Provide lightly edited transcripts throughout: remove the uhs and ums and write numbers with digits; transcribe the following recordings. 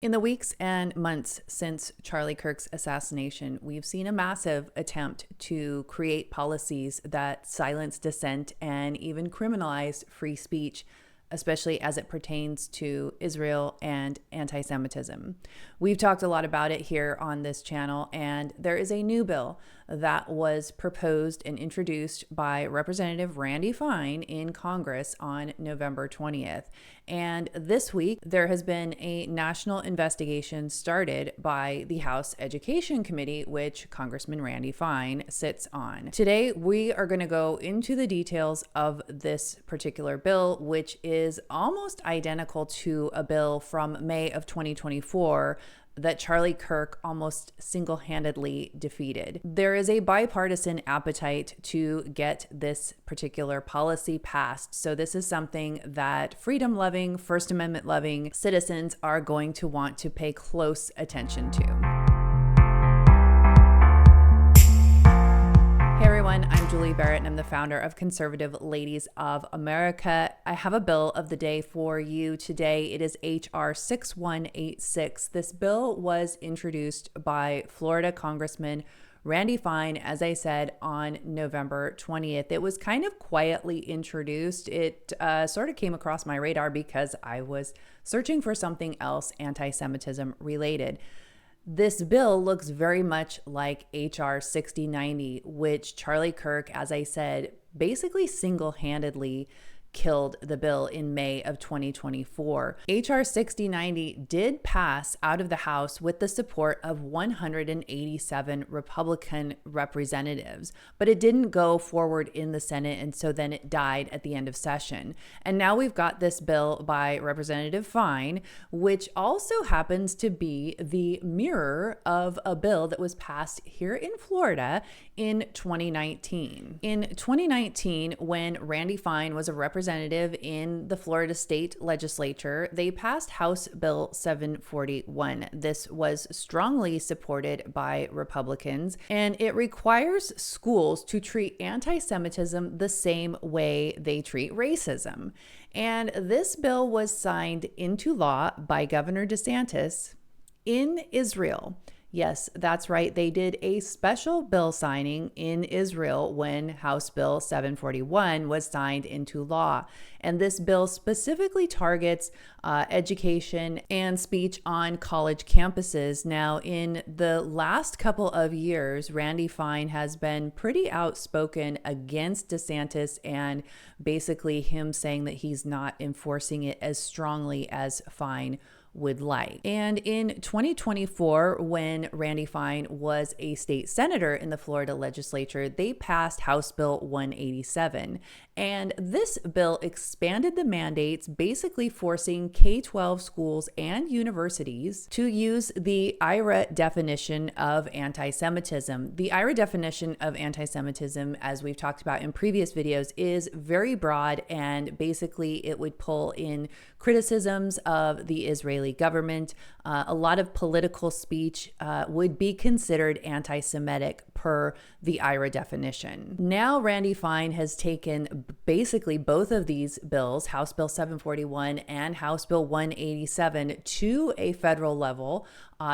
In the weeks and months since Charlie Kirk's assassination, we've seen a massive attempt to create policies that silence dissent and even criminalize free speech, especially as it pertains to Israel and anti-Semitism. We've talked a lot about it here on this channel, and there is a new bill that was proposed and introduced by Representative Randy Fine in Congress on November 20th. And this week, there has been a national investigation started by the House Education Committee, which Congressman Randy Fine sits on. Today, we are going to go into the details of this particular bill, which is almost identical to a bill from May of 2024 that Charlie Kirk almost single-handedly defeated. There is a bipartisan appetite to get this particular policy passed. So this is something that freedom-loving, First Amendment-loving citizens are going to want to pay close attention to. Hey everyone, I'm Julie Barrett and I'm the founder of Conservative Ladies of America. I have a bill of the day for you today. It is HR 6186. This bill was introduced by Florida Congressman Randy Fine, as I said, on November 20th. It was kind of quietly introduced. It sort of came across my radar because I was searching for something else anti-Semitism related. This bill looks very much like HR 6090, which Charlie Kirk, as I said, basically single-handedly killed the bill in May of 2024. HR 6090 did pass out of the House with the support of 187 Republican representatives, but it didn't go forward in the Senate, and so then it died at the end of session. And now we've got this bill by Representative Fine, which also happens to be the mirror of a bill that was passed here in Florida in 2019. In 2019, when Randy Fine was a representative in the Florida state legislature, they passed House Bill 741. This was strongly supported by Republicans, and it requires schools to treat anti-Semitism the same way they treat racism. And this bill was signed into law by Governor DeSantis in Israel. Yes, that's right. They did a special bill signing in Israel when House Bill 741 was signed into law. And this bill specifically targets education and speech on college campuses. Now, in the last couple of years, Randy Fine has been pretty outspoken against DeSantis and basically him saying that he's not enforcing it as strongly as Fine would like. And in 2024, when Randy Fine was a state senator in the Florida legislature, they passed House Bill 187. And this bill expanded the mandates, basically forcing K-12 schools and universities to use the IHRA definition of anti-Semitism. The IHRA definition of anti-Semitism, as we've talked about in previous videos, is very broad, and basically it would pull in criticisms of the Israeli government. A lot of political speech would be considered anti-Semitic per the IHRA definition. Now, Randy Fine has taken basically both of these bills, House Bill 741 and House Bill 187, to a federal level.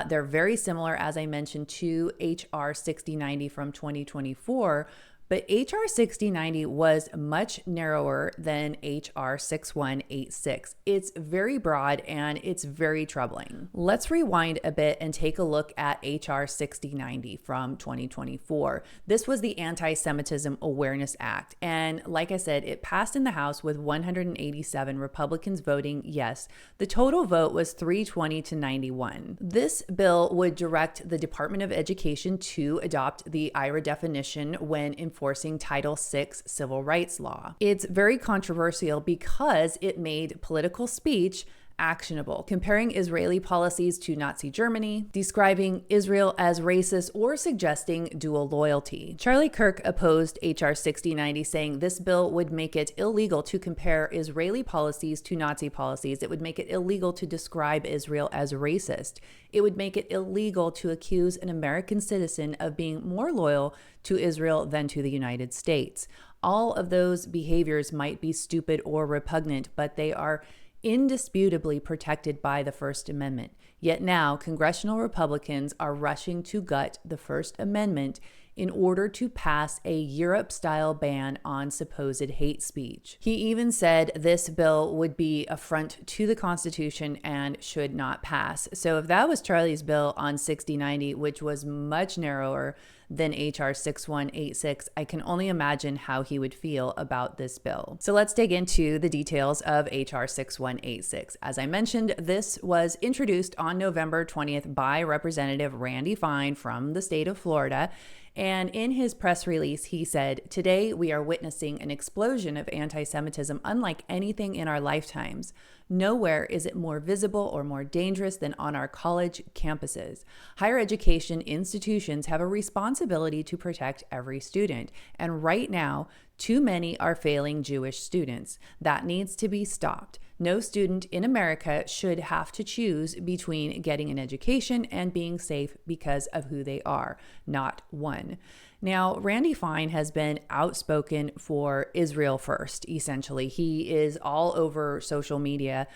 They're very similar, as I mentioned, to HR 6090 from 2024. But HR 6090 was much narrower than HR 6186. It's very broad and it's very troubling. Let's rewind a bit and take a look at HR 6090 from 2024. This was the Anti-Semitism Awareness Act. And like I said, it passed in the House with 187 Republicans voting yes. The total vote was 320 to 91. This bill would direct the Department of Education to adopt the IHRA definition when enforcing Title VI civil rights law. It's very controversial because it made political speech actionable, comparing Israeli policies to Nazi Germany, describing Israel as racist, or suggesting dual loyalty. Charlie Kirk opposed HR 6090, saying this bill would make it illegal to compare Israeli policies to Nazi policies. It would make it illegal to describe Israel as racist. It would make it illegal to accuse an American citizen of being more loyal to Israel than to the United States. All of those behaviors might be stupid or repugnant, but they are indisputably protected by the First Amendment. Yet now, congressional Republicans are rushing to gut the First Amendment in order to pass a Europe-style ban on supposed hate speech. He even said this bill would be affront to the Constitution and should not pass. So if that was Charlie's bill on 6090, which was much narrower than HR 6186, I can only imagine how he would feel about this bill. So let's dig into the details of HR 6186. As I mentioned, this was introduced on November 20th by Representative Randy Fine from the state of Florida. And in his press release, he said, "Today we are witnessing an explosion of anti-Semitism unlike anything in our lifetimes. Nowhere is it more visible or more dangerous than on our college campuses. Higher education institutions have a responsibility to protect every student. And right now, too many are failing Jewish students. That needs to be stopped. No student in America should have to choose between getting an education and being safe because of who they are. Not one." Now, Randy Fine has been outspoken for Israel first, essentially. He is all over social media,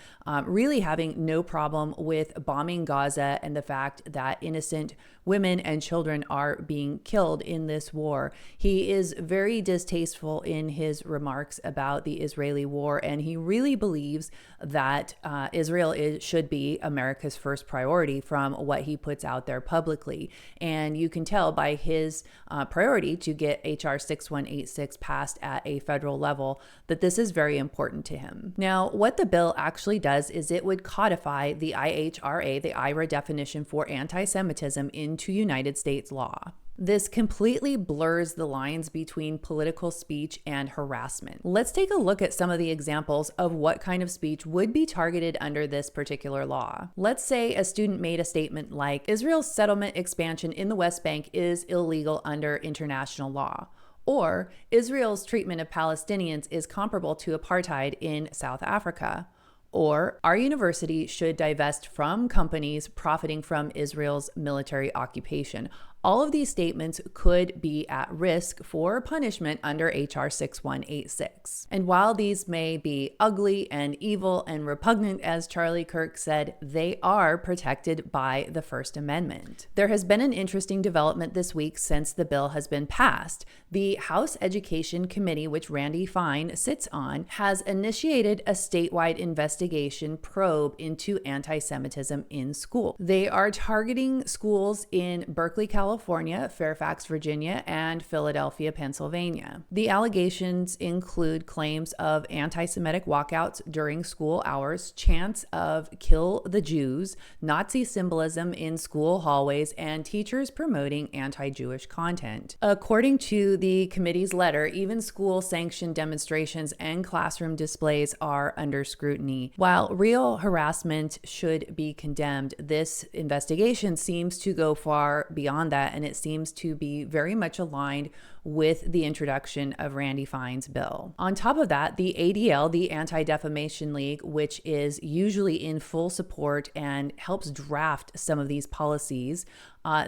really having no problem with bombing Gaza and the fact that innocent women and children are being killed in this war. He is very distasteful in his remarks about the Israeli war, and he really believes that Israel should be America's first priority from what he puts out there publicly. And you can tell by his priority to get HR 6186 passed at a federal level that this is very important to him. Now, what the bill actually does is it would codify the IHRA, the IHRA definition for anti-Semitism, into United States law. This completely blurs the lines between political speech and harassment. Let's take a look at some of the examples of what kind of speech would be targeted under this particular law. Let's say a student made a statement like, "Israel's settlement expansion in the West Bank is illegal under international law." Or, "Israel's treatment of Palestinians is comparable to apartheid in South Africa." Or, "Our university should divest from companies profiting from Israel's military occupation." All of these statements could be at risk for punishment under HR 6186. And while these may be ugly and evil and repugnant, as Charlie Kirk said, they are protected by the First Amendment. There has been an interesting development this week since the bill has been passed. The House Education Committee, which Randy Fine sits on, has initiated a statewide investigation probe into anti-Semitism in school. They are targeting schools in Berkeley, California, Fairfax, Virginia, and Philadelphia, Pennsylvania. The allegations include claims of anti-Semitic walkouts during school hours, chants of "kill the Jews," Nazi symbolism in school hallways, and teachers promoting anti-Jewish content. According to the committee's letter, even school-sanctioned demonstrations and classroom displays are under scrutiny. While real harassment should be condemned, this investigation seems to go far beyond that, and it seems to be very much aligned with the introduction of Randy Fine's bill. On top of that, the ADL, the Anti-Defamation League, which is usually in full support and helps draft some of these policies,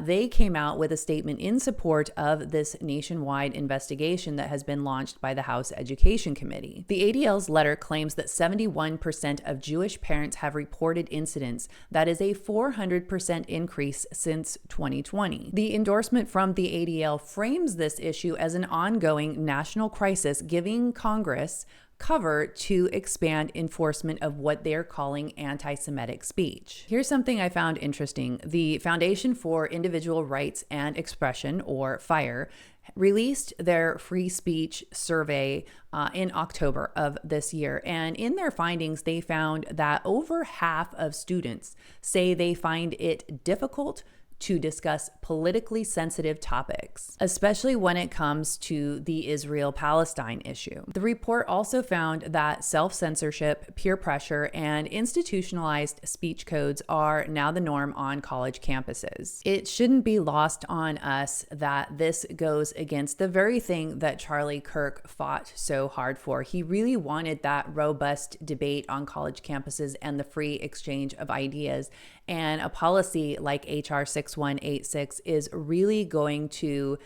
they came out with a statement in support of this nationwide investigation that has been launched by the House Education Committee. The ADL's letter claims that 71% of Jewish parents have reported incidents. That is a 400% increase since 2020. The endorsement from the ADL frames this issue as an ongoing national crisis, giving Congress cover to expand enforcement of what they're calling anti-Semitic speech. Here's something I found interesting. The Foundation for Individual Rights and Expression, or FIRE, released their free speech survey in October of this year. And in their findings, they found that over half of students say they find it difficult to discuss politically sensitive topics, especially when it comes to the Israel-Palestine issue. The report also found that self-censorship, peer pressure, and institutionalized speech codes are now the norm on college campuses. It shouldn't be lost on us that this goes against the very thing that Charlie Kirk fought so hard for. He really wanted that robust debate on college campuses and the free exchange of ideas. And a policy like HR 6186 is really going to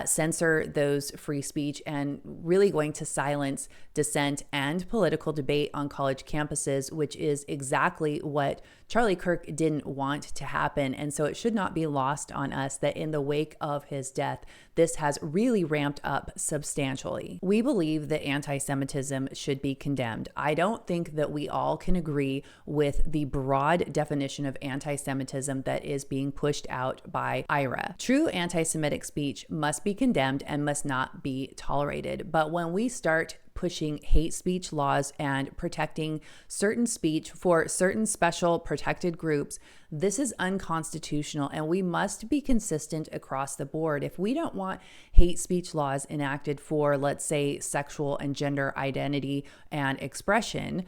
censor those free speech and really going to silence dissent and political debate on college campuses, which is exactly what Charlie Kirk didn't want to happen. And so it should not be lost on us that in the wake of his death, this has really ramped up substantially. We believe that anti-Semitism should be condemned. I don't think that we all can agree with the broad definition of anti-Semitism that is being pushed out by IHRA. True anti-Semitic speech must be condemned and must not be tolerated. But when we start pushing hate speech laws and protecting certain speech for certain special protected groups, this is unconstitutional, and we must be consistent across the board. If we don't want hate speech laws enacted for, let's say, sexual and gender identity and expression,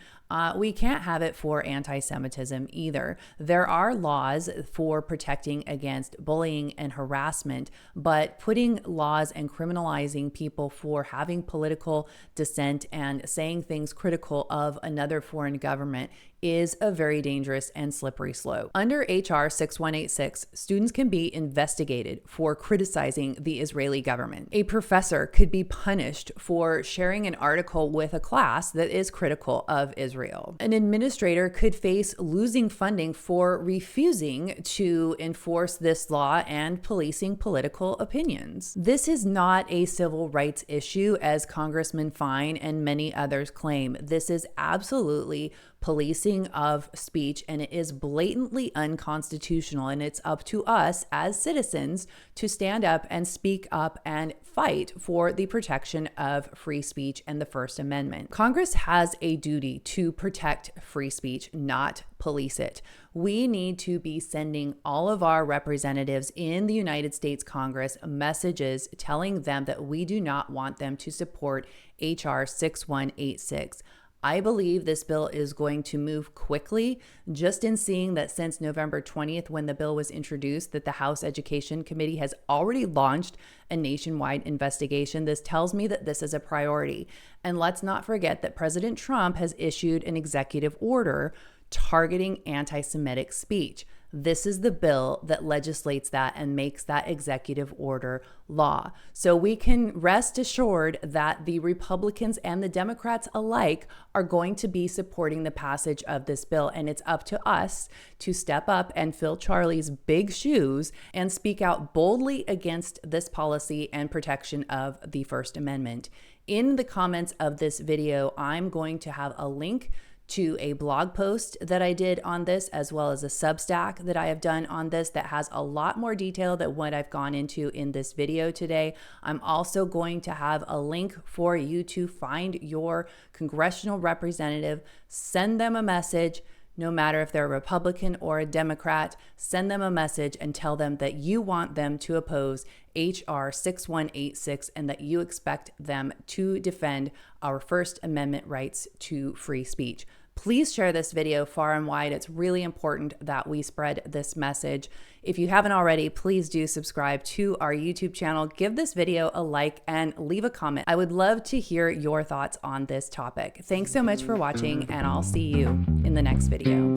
we can't have it for anti-Semitism either. There are laws for protecting against bullying and harassment, but putting laws and criminalizing people for having political dissent and saying things critical of another foreign government is a very dangerous and slippery slope. Under HR 6186, students can be investigated for criticizing the Israeli government. A professor could be punished for sharing an article with a class that is critical of Israel. An administrator could face losing funding for refusing to enforce this law and policing political opinions. This is not a civil rights issue, as Congressman Fine and many others claim. This is absolutely policing of speech, and it is blatantly unconstitutional, and it's up to us as citizens to stand up and speak up and fight for the protection of free speech and the First Amendment. Congress has a duty to protect free speech, not police it. We need to be sending all of our representatives in the United States Congress messages telling them that we do not want them to support HR 6186. I believe this bill is going to move quickly, just in seeing that since November 20th, when the bill was introduced, that the House Education Committee has already launched a nationwide investigation. This tells me that this is a priority. And let's not forget that President Trump has issued an executive order targeting anti-Semitic speech. This is the bill that legislates that and makes that executive order law. So we can rest assured that the Republicans and the Democrats alike are going to be supporting the passage of this bill. And it's up to us to step up and fill Charlie's big shoes and speak out boldly against this policy and protection of the First Amendment. In the comments of this video, I'm going to have a link to a blog post that I did on this, as well as a Substack that I have done on this that has a lot more detail than what I've gone into in this video today. I'm also going to have a link for you to find your congressional representative, send them a message, no matter if they're a Republican or a Democrat, send them a message and tell them that you want them to oppose HR 6186 and that you expect them to defend our First Amendment rights to free speech. Please share this video far and wide. It's really important that we spread this message. If you haven't already, please do subscribe to our YouTube channel. Give this video a like and leave a comment. I would love to hear your thoughts on this topic. Thanks so much for watching, and I'll see you in the next video.